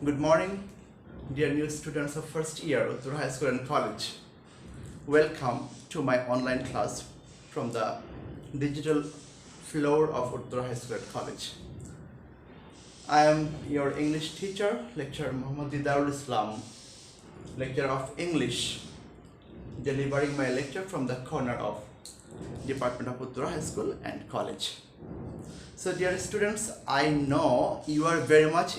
Good morning, dear new students of first year of Uttara High School and College. Welcome to my online class from the digital floor of Uttara High School and College. I am your English teacher, lecturer Muhammad Didarul Islam, lecturer of English, delivering my lecture from the corner of Department of Uttara High School and College. So dear students, I know you are very much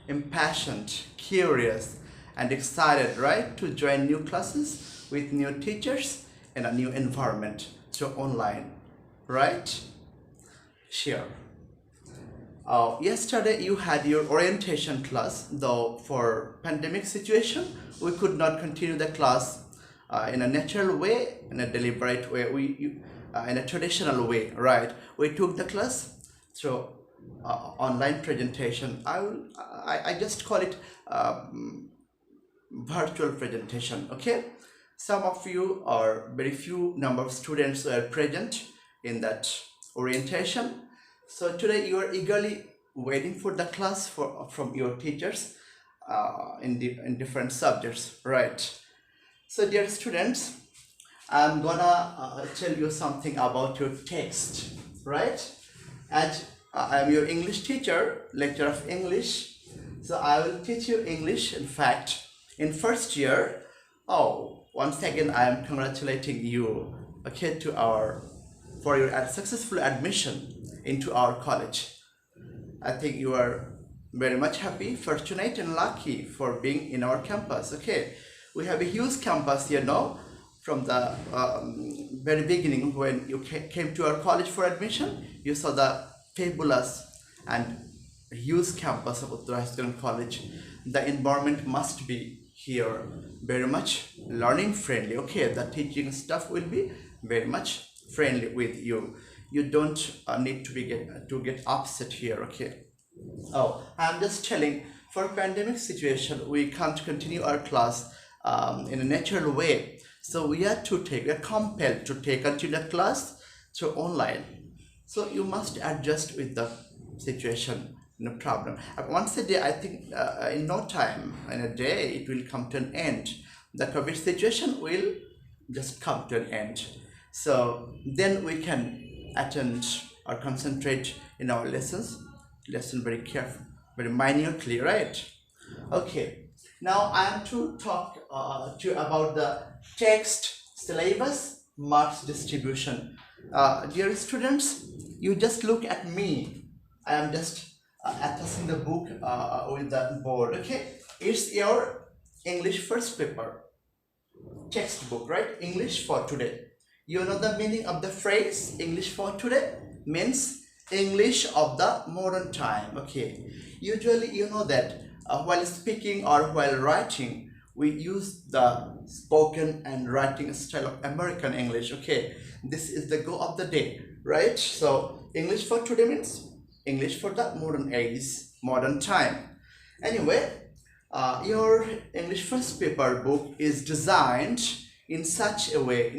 impassioned, curious and excited, right, to join new classes with new teachers in a new environment through online, right? Sure. Yesterday you had your orientation class, though for pandemic situation we could not continue the class in a natural way, in a deliberate way, in a traditional way, right? We took the class through online presentation. I just call it virtual presentation. Okay, some of you or very few number of students were present in that orientation. So today you are eagerly waiting for the class from your teachers in different subjects, right? So dear students, I'm gonna tell you something about your text, right? And I am your English teacher, lecturer of English. So I will teach you English. In fact, in first year, once again I am congratulating you, okay, for your successful admission into our college. I think you are very much happy, fortunate and lucky for being in our campus. Okay, we have a huge campus here now. From the very beginning, when you came to our college for admission, you saw the fabulous and huge campus of Uttara High School and College. The environment must be here very much learning friendly. Okay, the teaching staff will be very much friendly with you. You don't need to get upset here. Okay. I'm just telling, for pandemic situation we can't continue our class in a natural way. So we are compelled to continue the class through online. So you must adjust with the situation, no problem. Once a day, I think in no time, in a day, it will come to an end. The COVID situation will just come to an end. So then we can attend or concentrate in our lessons very carefully, very minutely, right? Okay. Now I am to talk to you about the text syllabus marks distribution. Dear students, you just look at me. I am just attaching the book with the board. Okay, it's your English first paper textbook, right? English for today. You know the meaning of the phrase English for today means English of the modern time. Okay, usually you know that while speaking or while writing, we use the spoken and writing style of American English. Okay, this is the go of the day, right? So English for today means English for the modern age, modern time. Anyway, your English first paper book is designed in such a way,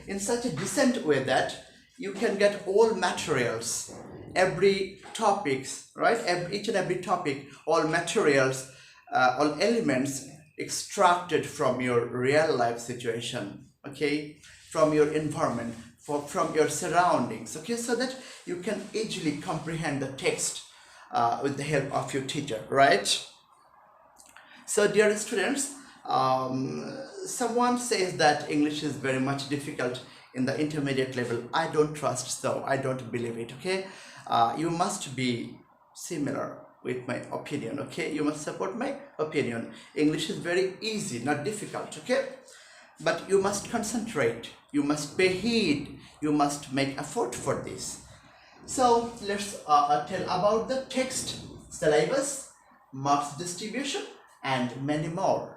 in such a decent way that you can get all materials, every topics, right? Each and every topic, all materials, all elements extracted from your real life situation, okay, from your environment, from your surroundings, okay, so that you can easily comprehend the text with the help of your teacher, right? So dear students, someone says that English is very much difficult in the intermediate level. I don't trust, so I don't believe it. Okay, you must be similar with my opinion. Okay, you must support my opinion. English is very easy, not difficult. Okay, but you must concentrate, you must pay heed, you must make effort for this. So let's tell about the text syllabus, marks distribution and many more.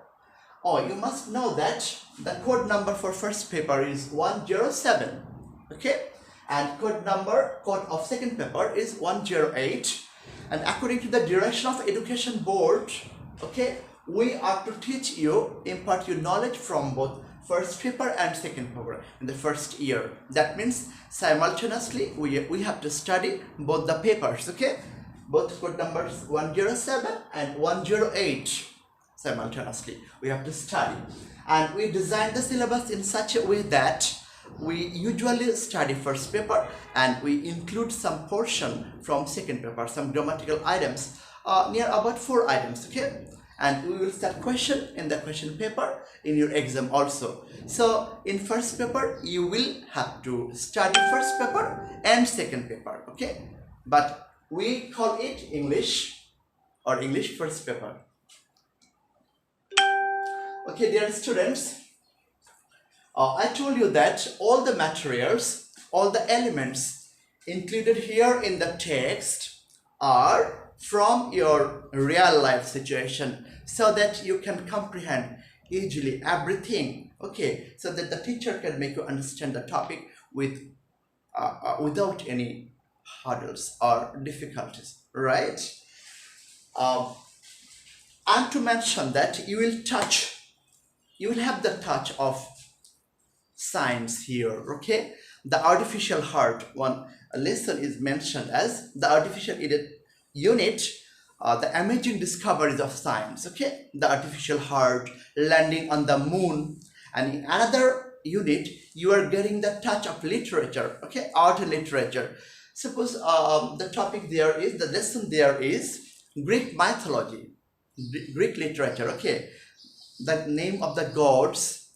You must know that the code number for first paper is 107. Okay, and code of second paper is 108. And according to the Direction of Education Board, okay, we are to teach you, impart you knowledge from both first paper and second paper in the first year. That means simultaneously we have to study both the papers. Okay, both code numbers 107 and 108 simultaneously. We have to study, and we designed the syllabus in such a way that we usually study first paper and we include some portion from second paper, some grammatical items, near about 4 items, okay? And we will start question in the question paper in your exam also. So in first paper you will have to study first paper and second paper, okay? But we call it English or English first paper. Okay, dear students, I told you that all the materials, all the elements included here in the text are from your real life situation, so that you can comprehend easily everything, okay, so that the teacher can make you understand the topic without any hurdles or difficulties, right? And to mention that you will have the touch of science here, okay? The artificial heart, one lesson is mentioned as the artificial unit, the amazing discoveries of science, okay? The artificial heart, landing on the moon. And in another unit you are getting the touch of literature, okay? Art and literature. Suppose the topic there is, the lesson there is Greek mythology, Greek literature, okay? The name of the gods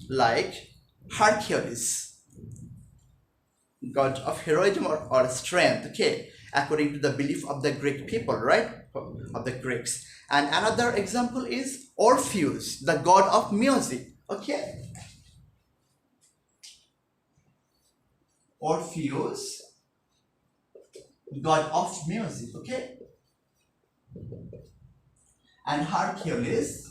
like Hercules, god of heroism or strength, okay, according to the belief of the Greek people, right, of the Greeks. And another example is Orpheus, the god of music, okay? Orpheus, god of music, okay? And Hercules,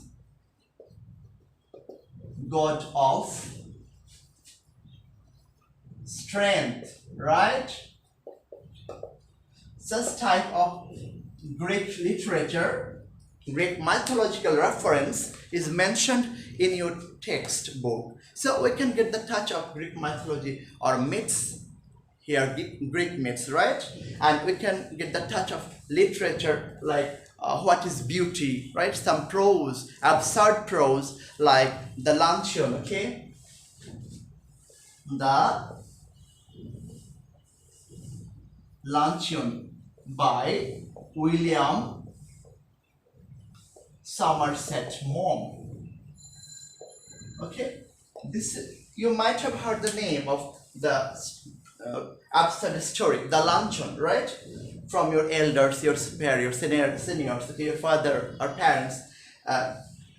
god of strength, right? Such type of Greek literature, Greek mythological reference is mentioned in your textbook. So we can get the touch of Greek mythology or myths here, Greek myths, right? And we can get the touch of literature like what is beauty, right? Some prose, absurd prose like the Luncheon, okay? The Luncheon by William Somerset Maugham, okay? This, you might have heard the name of the absurd story, the Luncheon, right? From your elders, your superiors, seniors, okay, your father or parents.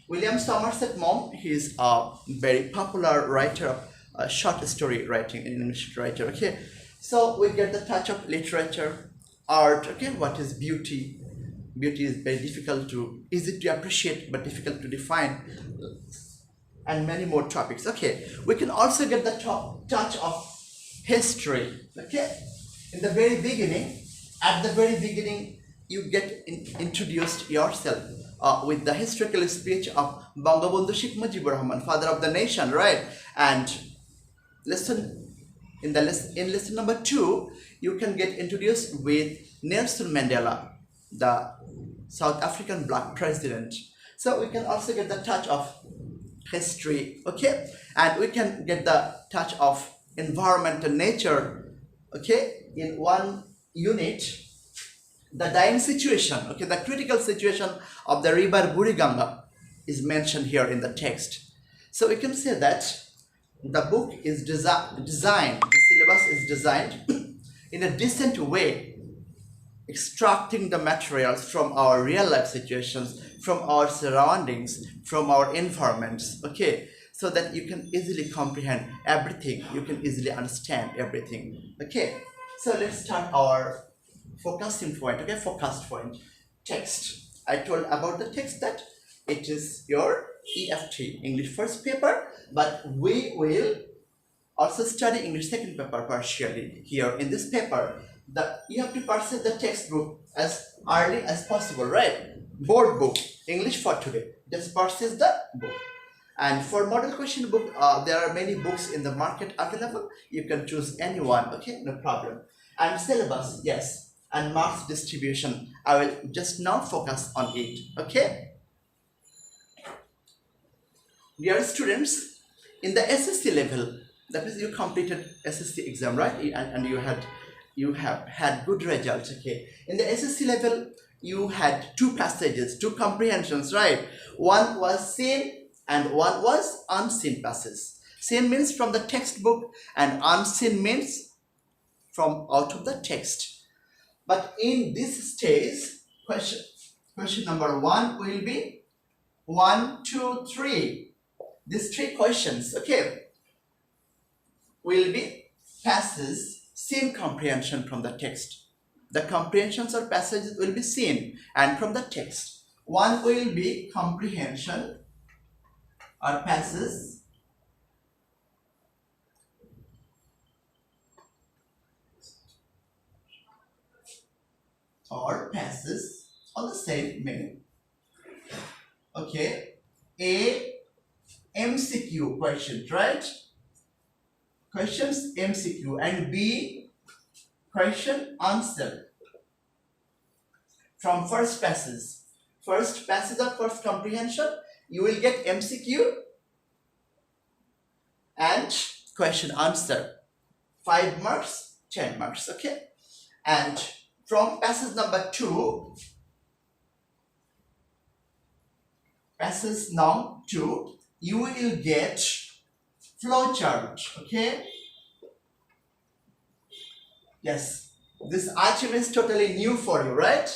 William Somerset Maugham, he is a very popular writer of short story writing, an English writer, okay? So we get the touch of literature, art, okay? What is beauty? Beauty is very difficult to, easy to appreciate but difficult to define, and many more topics, okay? We can also get the touch of history, okay? In the very beginning, at the very beginning, you get introduced yourself with the historical speech of Bangabandhu Sheikh Mujibur Rahman, father of the nation, right? And in lesson number 2, you can get introduced with Nelson Mandela, the South African black president. So we can also get the touch of history, okay? And we can get the touch of environment and nature, okay? In one unit, the dying situation, okay, the critical situation of the river Buriganga is mentioned here in the text. So we can say that the book is designed, the syllabus is designed in a decent way, extracting the materials from our real life situations, from our surroundings, from our environments, okay, so that you can easily comprehend everything, you can easily understand everything, okay? So let's start our focusing point, okay? Focused point, text. I told about the text that it is your EFT, English first paper, but we will also study English second paper partially here in this paper. You have to purchase the textbook as early as possible, right? Board book, English for today. Just purchase the book. And for model question book, there are many books in the market available. You can choose any one, okay? No problem. And syllabus, yes. and marks distribution. I will just now focus on it. Okay, dear students, in the SSC level, that means you completed SSC exam, right? And you have had good results. Okay, in the SSC level, you had two passages, two comprehensions, right? One was seen and one was unseen passages. Seen means from the textbook and unseen means from out of the text. But in this stage, question number 1 will be 1, 2, 3. These 3 questions, okay, will be passages, seen comprehension from the text. The comprehensions or passages will be seen and from the text. One will be comprehension or passages or passes on the same meaning. Okay, A, MCQ questions, right? Questions MCQ, and B, question answer from first passage. First passage of first comprehension, you will get MCQ and question answer. 5 marks, 10 marks, okay? And from passage number 2, passage number 2, you will get flowchart, okay? Yes, this item is totally new for you, right?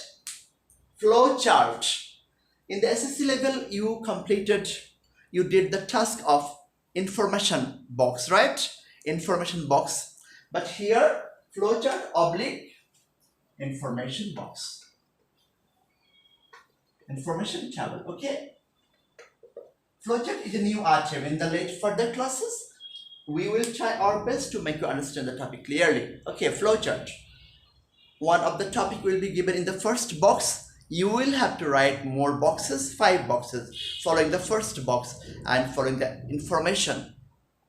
Flowchart. In the SSC level, you did the task of information box, right? Information box. But here, flowchart oblique information box. Information table, okay? Flowchart is a new item. In the further classes, we will try our best to make you understand the topic clearly. Okay, flowchart. One of the topic will be given in the first box. You will have to write more boxes, 5 boxes, following the first box and following the information,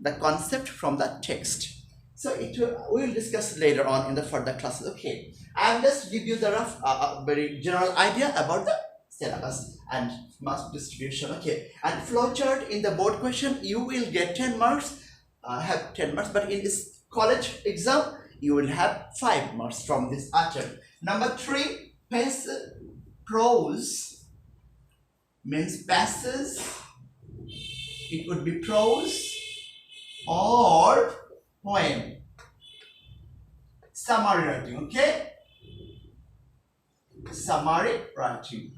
the concept from the text. So we will discuss later on in the further classes. Okay, I will just give you the rough, very general idea about the syllabus and marks distribution. Okay, and flowchart in the board question, you will get 10 marks, have 10 marks, but in this college exam, you will have 5 marks from this item. Number 3, prose means passages. It would be prose or poem. Summary writing, okay? Summary writing.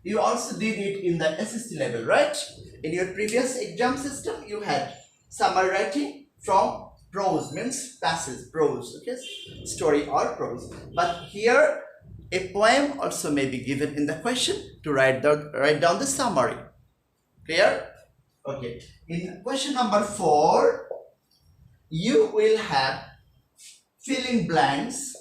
You also did it in the SSC level, right? In your previous exam system, you had summary writing from prose means passage, prose, okay? Story or prose. But here, a poem also may be given in the question to write down the summary. Clear? Okay. In question number 4, you will have filling blanks.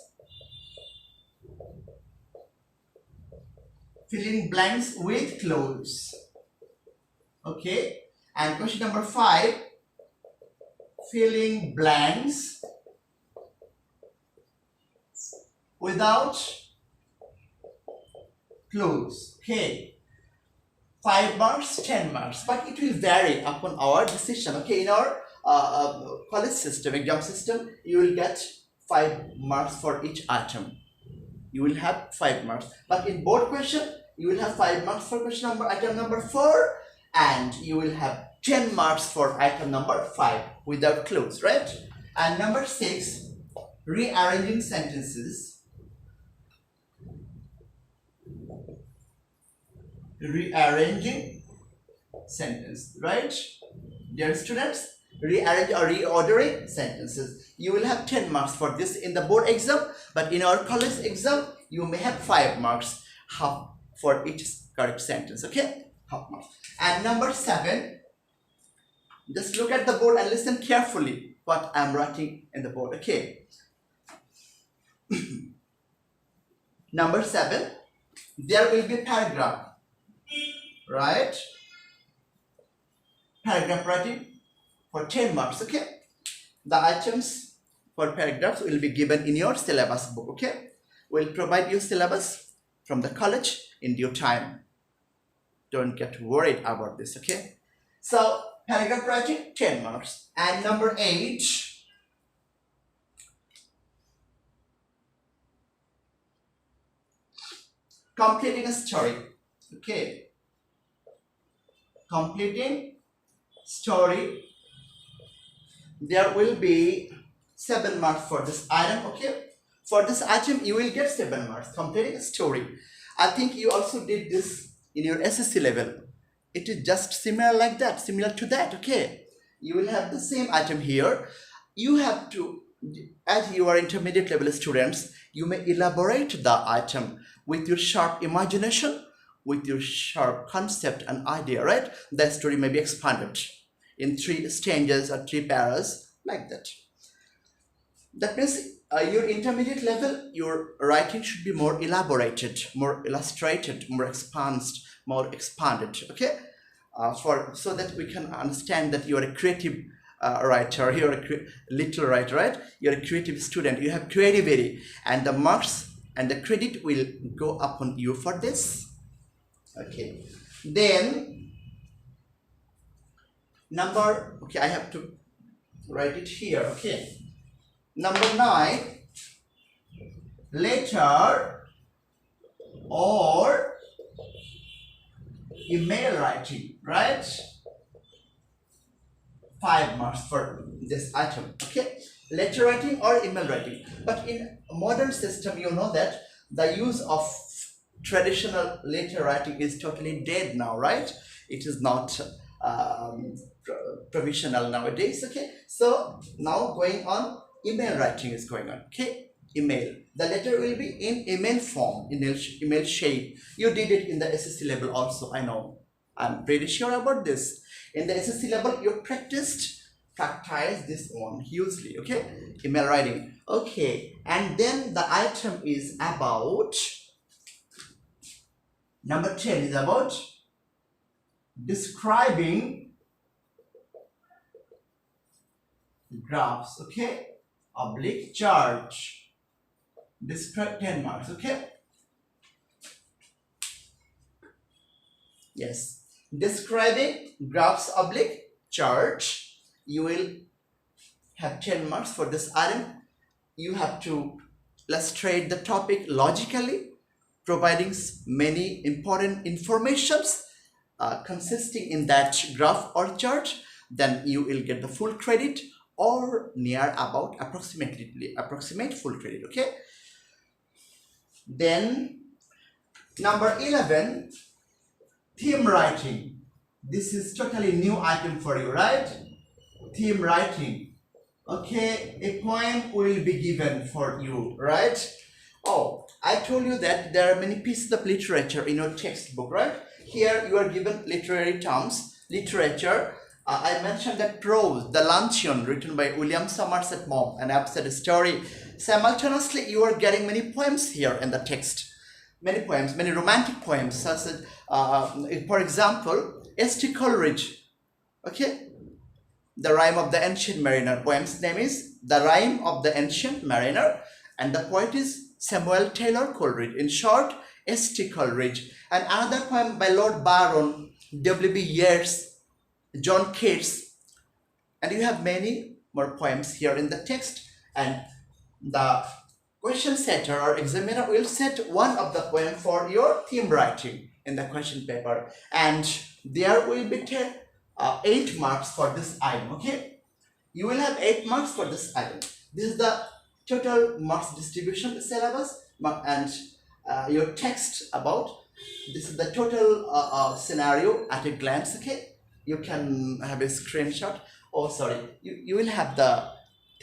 Filling blanks with clues. Okay. And question number 5, filling blanks without clues. Okay, 5 marks, 10 marks, but it will vary upon our decision. Okay, in our college system, exam system, you will get 5 marks for each item. You will have 5 marks, but in board question, you will have 5 marks for item number 4, and you will have 10 marks for item number 5 without clues, right? And number 6, rearranging sentences. Rearranging sentence, right? Dear students, rearrange or reordering sentences. You will have 10 marks for this in the board exam, but in our college exam, you may have 5 marks, half for each correct sentence, okay? Half marks. And number 7, just look at the board and listen carefully what I am writing in the board, okay? Number 7, there will be paragraph. Right? Paragraph writing for 10 marks, okay? The items for paragraphs will be given in your syllabus book, okay? We'll provide you syllabus from the college in due time. Don't get worried about this, okay? So, paragraph writing, 10 marks. And number 8, completing a story, okay? Completing story, there will be 7 marks for this item, okay? For this item, you will get 7 marks, completing a story. I think you also did this in your SSC level. It is just similar like that, similar to that, okay? You will have the same item here. You have to, as you are intermediate level students, you may elaborate the item with your sharp imagination, with your sharp concept and idea, right? The story may be expanded in 3 stanzas or 3 paras, like that. That means your intermediate level, your writing should be more elaborated, more illustrated, more expanded, okay? So that we can understand that you are a creative writer, you are a little writer, right? You are a creative student, you have creativity, and the marks and the credit will go upon you for this. Okay, then I have to write it here, okay. Number 9, letter or email writing, right? 5 marks for this item, okay? Letter writing or email writing. But in modern system, you know that the use of traditional letter writing is totally dead now, right? It is not provisional nowadays, okay? So now going on, email writing is going on, okay? Email. The letter will be in email form, in email shape. You did it in the SSC level also, I know. I'm pretty sure about this. In the SSC level, you practiced this one hugely, okay? Email writing. Okay, and then the item is about, number 10 is about describing graphs, okay? Oblique chart. Describe 10 marks, okay? Yes. Describing graphs oblique chart. You will have 10 marks for this item. You have to illustrate the topic logically, providing many important informations consisting in that graph or chart. Then you will get the full credit or near about approximate full credit, okay? Then number 11, theme writing. This is totally new item for you, right? Theme writing. Okay, a poem will be given for you, right? Oh, I told you that there are many pieces of literature in your textbook, right? Here you are given literary terms, literature. I mentioned that prose, The Luncheon, written by William Somerset Maugham, and I've said a story. Simultaneously, you are getting many poems here in the text. Many poems, many romantic poems, such as, for example, S.T. Coleridge, okay? The Rime of the Ancient Mariner. Poem's name is The Rime of the Ancient Mariner, and the poet is Samuel Taylor Coleridge. In short, S.T. Coleridge. And another poem by Lord Byron, W.B. Yeats, John Keats, and you have many more poems here in the text, and the question setter or examiner will set one of the poem for your theme writing in the question paper, and there will be 8 marks for this item, okay? You will have 8 marks for this item. This is the total marks distribution syllabus, and your text about this is the total scenario at a glance, okay? You can have a screenshot. Oh, sorry. You will have the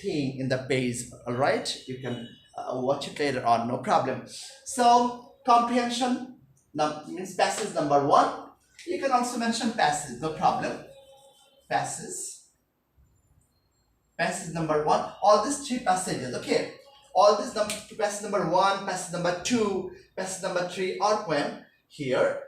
thing in the page, all right? You can watch it later on, no problem. So, comprehension means passage number 1. You can also mention passage, no problem. Passage number 1. All these 3 passages, okay? All this passage number 1, passage number 2, passage number 3 are poem here.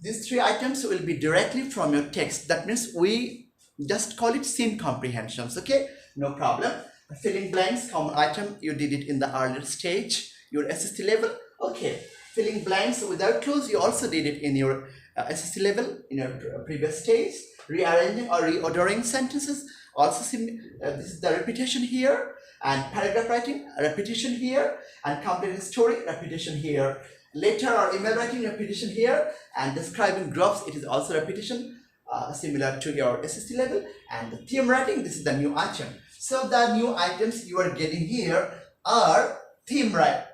These 3 items will be directly from your text. That means we just call it scene comprehensions, okay? No problem. Filling blanks, common item, you did it in the earlier stage your SST level. Okay, filling blanks without clues, you also did it in your SST level in your previous stage. Rearranging or reordering sentences, also this is the repetition here, and paragraph writing, repetition here, and completing story, repetition here. Letter or email writing, repetition here, and describing graphs, it is also repetition, similar to your SST level. And the theme writing, this is the new item. So the new items you are getting here are theme writing,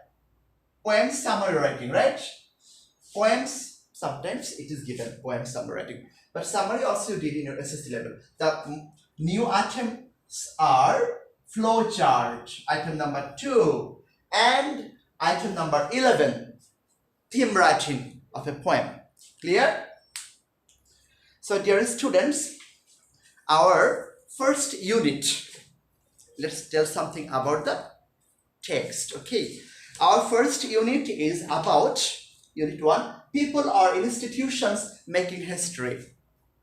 poem summary writing, right? Poems, sometimes it is given poem summary writing, but summary also you did in your SST level. The new items are flowchart, item number 2, and item number 11, theme writing of a poem. Clear? So dear students, our first unit, let's tell something about the text. Okay, our first unit is about unit 1, people or institutions making history.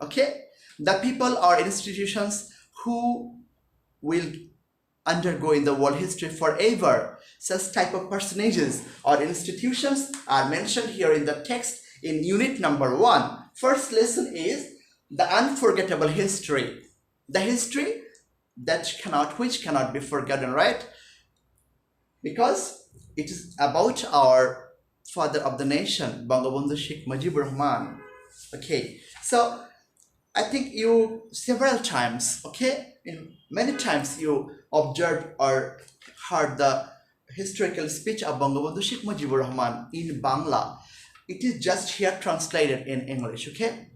Okay, the people or institutions who will undergo in the world history forever. Such type of personages or institutions are mentioned here in the text in unit number 1. First lesson is the unforgettable history, the history that which cannot be forgotten, right? Because it is about our father of the nation, Bangabandhu Sheikh Mujibur Rahman. Okay, so I think you several times, okay, many times you observed or heard the historical speech of Bangabandhu Sheikh Mujibur Rahman in Bangla. It is just here translated in English, okay?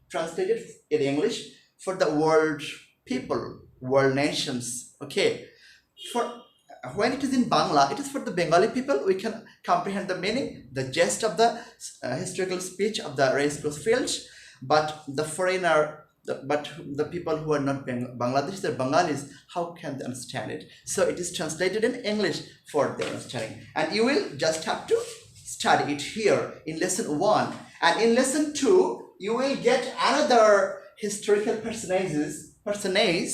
Translated in English for the world people, world nations, okay? For when it is in Bangla, it is for the Bengali people. We can comprehend the meaning, the gist of the historical speech of the race close fields. But the foreigner, the people who are not Bangladesh, they're Bengalis, how can they understand it? So it is translated in English for their understanding. And you will just have to study it here in lesson 1. And in lesson 2, you will get another historical personage,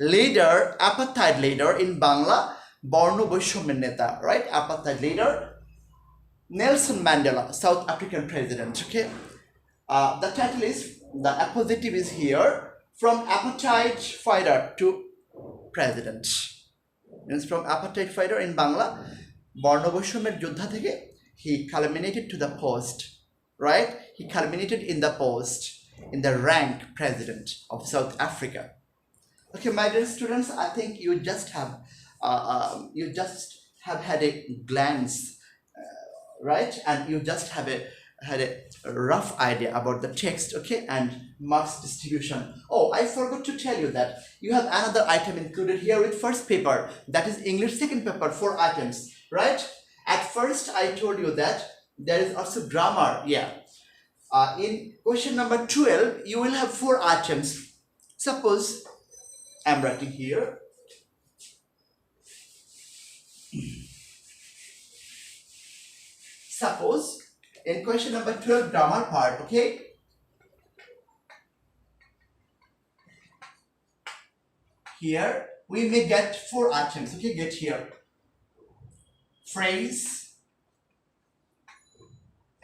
leader, apartheid leader in Bangla, Borno Boishomyer Neta, right? Apartheid leader, Nelson Mandela, South African president, okay? The title is, the appositive is here, from apartheid fighter to president. Means from apartheid fighter in Bangla, Borno Boishomyer Joddha theke, he culminated to the post, right? He culminated in the post, in the rank president of South Africa. Okay, my dear students, I think you just have had a glance, right? And you just had a rough idea about the text, okay, and marks distribution. Oh, I forgot to tell you that you have another item included here with first paper, that is English second paper, 4 items, right? At first I told you that there is also grammar. Yeah, in question number 12 you will have 4 items. Suppose I'm writing here, suppose in question number 12 grammar part, okay, here we may get 4 items, okay, get here, phrase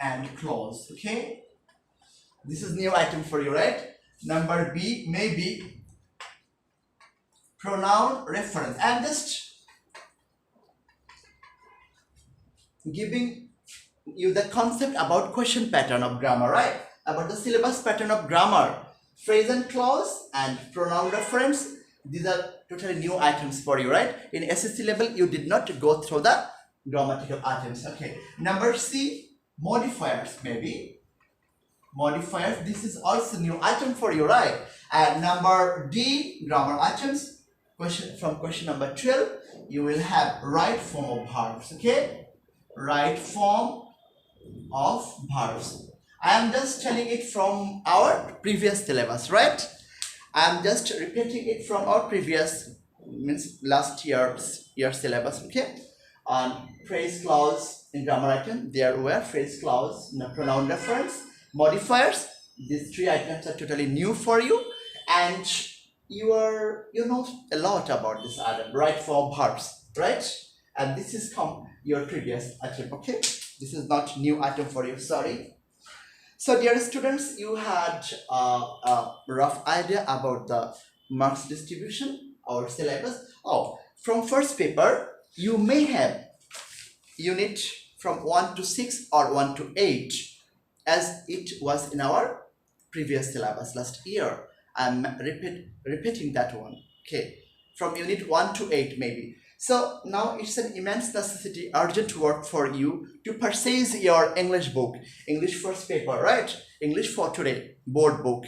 and clause, okay, this is new item for you, right? Number B may be pronoun reference. I'm just giving you the concept about question pattern of grammar, right? About the syllabus pattern of grammar, phrase and clause and pronoun reference. These are totally new items for you, right? In SSC level, you did not go through the grammatical items. Okay. Number C, modifiers, maybe. Modifiers, this is also new item for you, right? And number D, grammar items. From question number 12, you will have right form of verbs, okay? Right form of verbs. I am just telling it from our previous syllabus, right? I am just repeating it from our previous, means last year's syllabus, okay? On phrase, clause, in grammar item, there were phrase, clause, pronoun reference, modifiers. These 3 items are totally new for you, and you know a lot about this item, right form verbs, right? And this is your previous item. Okay, this is not new item for you, sorry. So dear students, you had a rough idea about the marks distribution or syllabus. Oh, from first paper you may have unit from 1 to 6 or 1 to 8 as it was in our previous syllabus last year. I'm repeating that one. Okay, from unit 1 to 8 maybe. So now it's an immense necessity, urgent work for you to purchase your English book, English first paper, right? English for today, board book,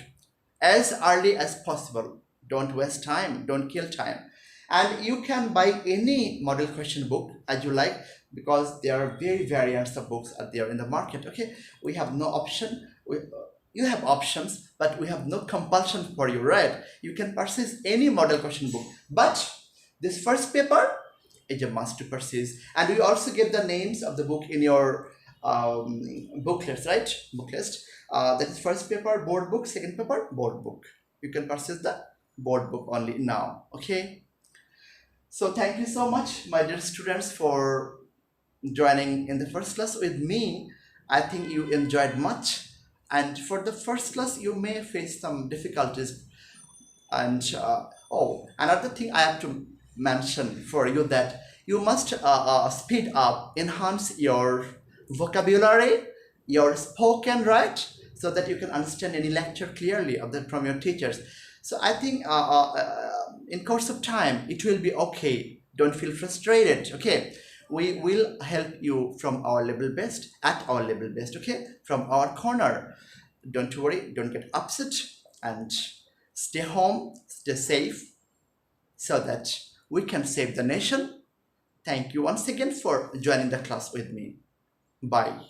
as early as possible. Don't waste time, don't kill time. And you can buy any model question book as you like, because there are very variants of books out there in the market. Okay, we have no option. You have options, but we have no compulsion for you, right? You can purchase any model question book, but this first paper is a must to purchase. And we also give the names of the book in your book list, right? Book list. That is first paper board book, second paper board book. You can purchase the board book only now. Okay. So thank you so much, my dear students, for joining in the first class with me. I think you enjoyed much. And for the first class, you may face some difficulties. And oh, another thing I have to mention for you, that you must speed up, enhance your vocabulary, your spoken, right, so that you can understand any lecture clearly of that from your teachers. So I think in course of time it will be okay. Don't feel frustrated. Okay, we will help you from our level best, at our level best. Okay, from our corner. Don't worry, don't get upset, and stay home, stay safe, so that we can save the nation. Thank you once again for joining the class with me. Bye.